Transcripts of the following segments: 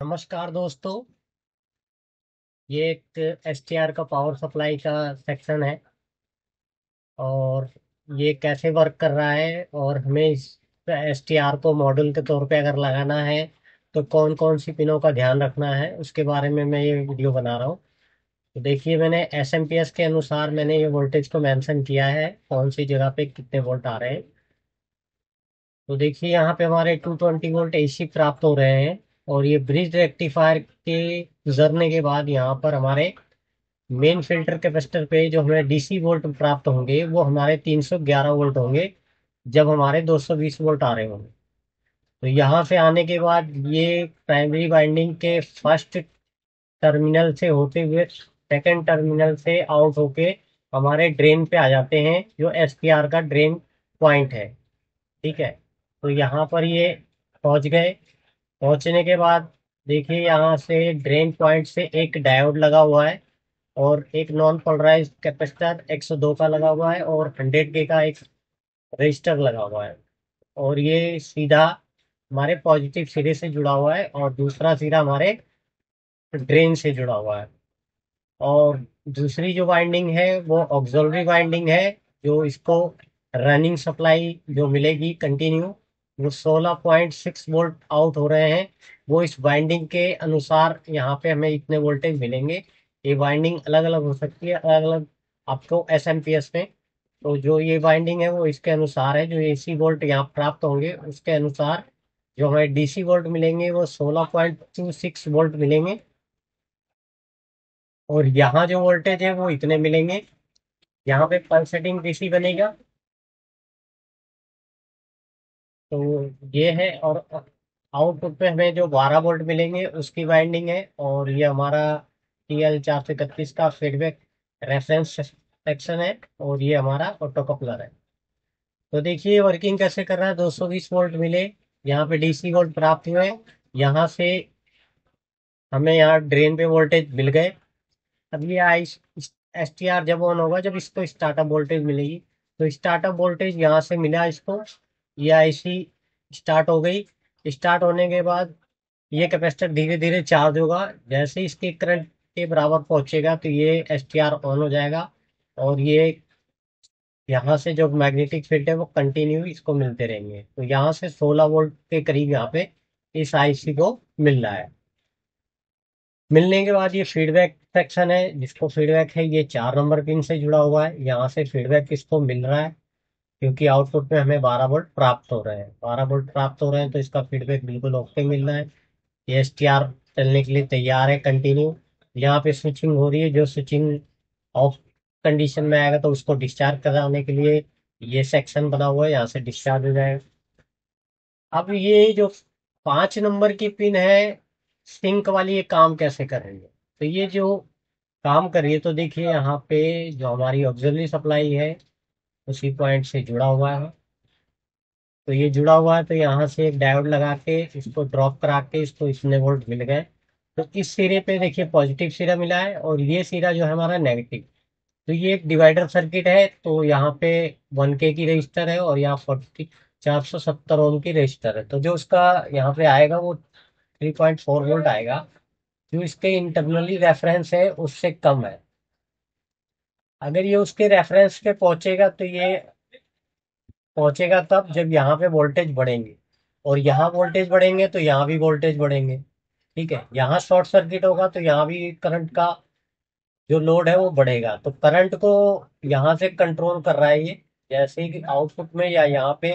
नमस्कार दोस्तों। ये एक एसटीआर का पावर सप्लाई का सेक्शन है और ये कैसे वर्क कर रहा है और हमें इस एसटीआर को मॉड्यूल के तौर पे अगर लगाना है तो कौन कौन सी पिनों का ध्यान रखना है उसके बारे में मैं ये वीडियो बना रहा हूँ। तो देखिए, मैंने एसएमपीएस के अनुसार मैंने ये वोल्टेज को मेंशन किया है, कौन सी जगह पे कितने वोल्ट आ रहे हैं। तो देखिए, यहाँ पे हमारे 220 वोल्ट एसी प्राप्त हो रहे हैं और ये ब्रिज रेक्टिफायर के गुजरने के बाद यहाँ पर हमारे मेन फिल्टर कैपेसिटर पे जो हमें डीसी वोल्ट प्राप्त होंगे वो हमारे 311 वोल्ट होंगे जब हमारे 220 वोल्ट आ रहे होंगे। तो यहाँ से आने के बाद ये प्राइमरी वाइंडिंग के फर्स्ट टर्मिनल से होते हुए सेकंड टर्मिनल से आउट होके हमारे ड्रेन पे आ जाते हैं, जो एसपीआर का ड्रेन पॉइंट है। ठीक है। तो यहाँ पर ये पहुंच गए। पहुंचने के बाद देखिए, यहाँ से ड्रेन पॉइंट से एक डायोड लगा हुआ है और एक नॉन पोलराइज्ड कैपेसिटर 102 का लगा हुआ है और 100 के का एक रजिस्टर लगा हुआ है। और ये सीधा हमारे पॉजिटिव सिरे से जुड़ा हुआ है और दूसरा सिरा हमारे ड्रेन से जुड़ा हुआ है। और दूसरी जो वाइंडिंग है वो ऑक्सिलरी वाइंडिंग है, जो इसको रनिंग सप्लाई जो मिलेगी कंटिन्यू, वो 16.6 वोल्ट आउट हो रहे हैं। वो इस वाइंडिंग के अनुसार यहाँ पे हमें इतने वोल्टेज मिलेंगे। ये वाइंडिंग अलग अलग हो सकती है, अलग अलग आपको एसएमपीएस में। तो जो ये वाइंडिंग है वो इसके अनुसार है, जो एसी वोल्ट यहाँ प्राप्त होंगे उसके अनुसार जो हमें डीसी वोल्ट मिलेंगे वो 16.26 वोल्ट मिलेंगे। और यहाँ जो वोल्टेज है वो इतने मिलेंगे। यहाँ पे पल्सेटिंग डीसी बनेगा। तो ये है। और आउटपुट पे हमें जो 12 वोल्ट मिलेंगे उसकी वाइंडिंग है। और ये हमारा TL 431 का फीडबैक रेफरेंस सेक्शन है और ये हमारा ऑटो कपलर है। तो देखिए वर्किंग कैसे कर रहा है। 220 वोल्ट मिले, यहाँ पे डीसी वोल्ट प्राप्त हुए, यहाँ से हमें यहाँ ड्रेन पे वोल्टेज मिल गए। अब ये आई एसटीआर जब ऑन होगा, जब इसको स्टार्टअप वोल्टेज मिलेगी, तो स्टार्टअप वोल्टेज यहाँ से मिला इसको। ये आईसी स्टार्ट हो गई। स्टार्ट होने के बाद ये कैपेसिटर धीरे धीरे चार्ज होगा। जैसे इसके करंट के बराबर पहुंचेगा तो ये एसटीआर ऑन हो जाएगा और ये यहाँ से जो मैग्नेटिक फील्ड है वो कंटिन्यू इसको मिलते रहेंगे। तो यहाँ से 16 वोल्ट के करीब यहाँ पे इस आईसी को मिल रहा है। मिलने के बाद ये फीडबैक सेक्शन है, जिसको फीडबैक है ये 4 नंबर पिन से जुड़ा हुआ है। यहाँ से फीडबैक किसको मिल रहा है, क्योंकि आउटपुट में हमें 12 वोल्ट प्राप्त हो रहे हैं। 12 वोल्ट प्राप्त हो रहे हैं तो इसका फीडबैक बिल्कुल ओके मिल रहा है। ये एसटीआर चलने के लिए तैयार है कंटिन्यू। यहाँ पे स्विचिंग हो रही है, जो स्विचिंग ऑफ कंडीशन में आएगा तो उसको डिस्चार्ज कराने के लिए ये सेक्शन बना हुआ है, यहाँ से डिस्चार्ज हो जाएगा। अब ये जो 5 नंबर की पिन है सिंक वाली, ये काम कैसे करेंगे। तो ये जो काम करिए, तो देखिए यहाँ पे जो हमारी ऑक्सिलरी सप्लाई है उसी पॉइंट से जुड़ा हुआ है। तो ये जुड़ा हुआ है, तो यहाँ से एक डायोड लगा के इसको ड्रॉप करा के इसको इतने वोल्ट मिल गए। तो इस सिरे पे देखिए पॉजिटिव सिरा मिला है और ये सिरा जो है हमारा नेगेटिव। तो ये एक डिवाइडर सर्किट है। तो यहाँ पे 1K की रजिस्टर है और यहाँ 470 ओम की रजिस्टर है। तो जो उसका यहाँ पे आएगा वो 3.4 वोल्ट आएगा, जो इसके इंटरनली रेफरेंस है उससे कम है। अगर ये उसके रेफरेंस पे पहुंचेगा तो ये पहुंचेगा तब जब यहाँ पे वोल्टेज बढ़ेंगे, और यहाँ वोल्टेज बढ़ेंगे तो यहाँ भी वोल्टेज बढ़ेंगे। ठीक है। यहाँ शॉर्ट सर्किट होगा तो यहाँ भी करंट का जो लोड है वो बढ़ेगा। तो करंट को यहाँ से कंट्रोल कर रहा है ये। जैसे कि आउटपुट में या यहाँ पे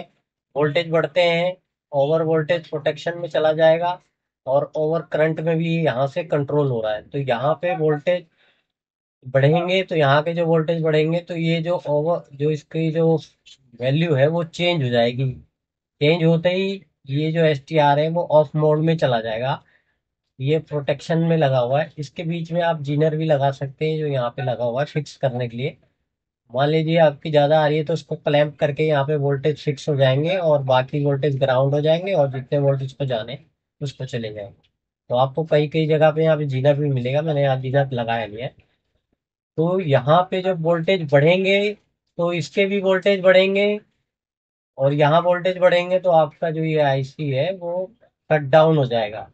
वोल्टेज बढ़ते हैं, ओवर वोल्टेज प्रोटेक्शन में चला जाएगा और ओवर करंट में भी यहाँ से कंट्रोल हो रहा है। तो यहाँ पे वोल्टेज बढ़ेंगे तो यहाँ के जो वोल्टेज बढ़ेंगे तो ये जो ओवर जो इसकी जो वैल्यू है वो चेंज हो जाएगी। चेंज होते ही ये जो एस टी आर है वो ऑफ मोड में चला जाएगा। ये प्रोटेक्शन में लगा हुआ है। इसके बीच में आप जीनर भी लगा सकते हैं, जो यहाँ पे लगा हुआ है फिक्स करने के लिए। मान लीजिए आपकी ज़्यादा आ रही है तो उसको क्लैंप करके यहाँ पे वोल्टेज फिक्स हो जाएंगे और बाकी वोल्टेज ग्राउंड हो जाएंगे और जितने वोल्टेज को जाने उसको चले जाएंगे। तो आपको कई कई जगह पे यहाँ पे जीनर भी मिलेगा, मैंने यहाँ जीनर लगाया नहीं है। तो यहाँ पे जब वोल्टेज बढ़ेंगे तो इसके भी वोल्टेज बढ़ेंगे और यहाँ वोल्टेज बढ़ेंगे तो आपका जो ये आईसी है वो कट डाउन हो जाएगा।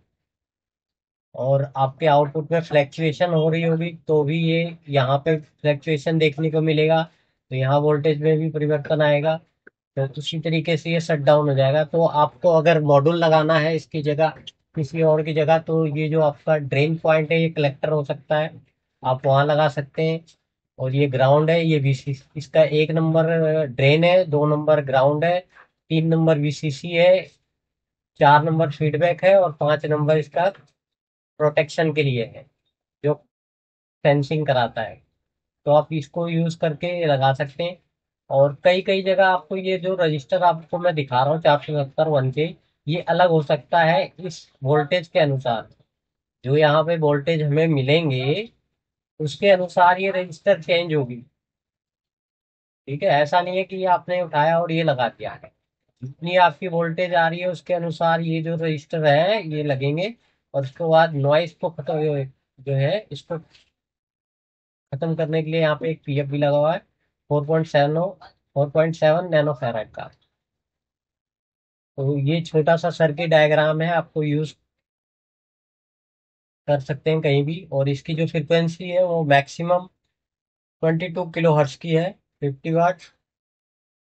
और आपके आउटपुट में फ्लैक्चुएशन हो रही होगी तो भी ये यहाँ पे फ्लैक्चुएशन देखने को मिलेगा, तो यहाँ वोल्टेज में भी परिवर्तन आएगा। तो उसी तरीके से ये शट डाउन हो जाएगा। तो आपको अगर मॉड्यूल लगाना है इसकी जगह, किसी और की जगह, तो ये जो आपका ड्रेन पॉइंट है ये कलेक्टर हो सकता है, आप वहाँ लगा सकते हैं। और ये ग्राउंड है, ये वीसी, इसका 1 नंबर ड्रेन है, 2 नंबर ग्राउंड है, 3 नंबर वीसीसी है, 4 नंबर फीडबैक है, और 5 नंबर इसका प्रोटेक्शन के लिए है, जो सेंसिंग कराता है। तो आप इसको यूज करके लगा सकते हैं। और कई कई जगह आपको ये जो रजिस्टर आपको मैं दिखा रहा हूँ 470 1 के, ये अलग हो सकता है इस वोल्टेज के अनुसार। जो यहाँ पे वोल्टेज हमें मिलेंगे उसके अनुसार ये रजिस्टर चेंज होगी। ठीक है, ऐसा नहीं है कि ये आपने उठाया और ये लगा दिया है। जितनी आपकी वोल्टेज आ रही है उसके अनुसार ये जो रजिस्टर है ये लगेंगे। और उसके बाद नॉइस को खत्म, जो है इसको खत्म करने के लिए यहाँ पे एक पीएफ भी लगा हुआ है, 4.7 नैनो फैराड का। तो ये छोटा सा सर्किट डायग्राम है, आपको यूज कर सकते हैं कहीं भी। और इसकी जो फ्रिक्वेंसी है वो मैक्सिमम 22 किलो हर्ट्ज की है, 50 वाट।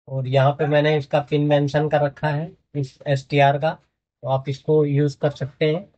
और यहाँ पे मैंने इसका पिन मेंशन कर रखा है इस एस टी आर का, तो आप इसको यूज कर सकते हैं।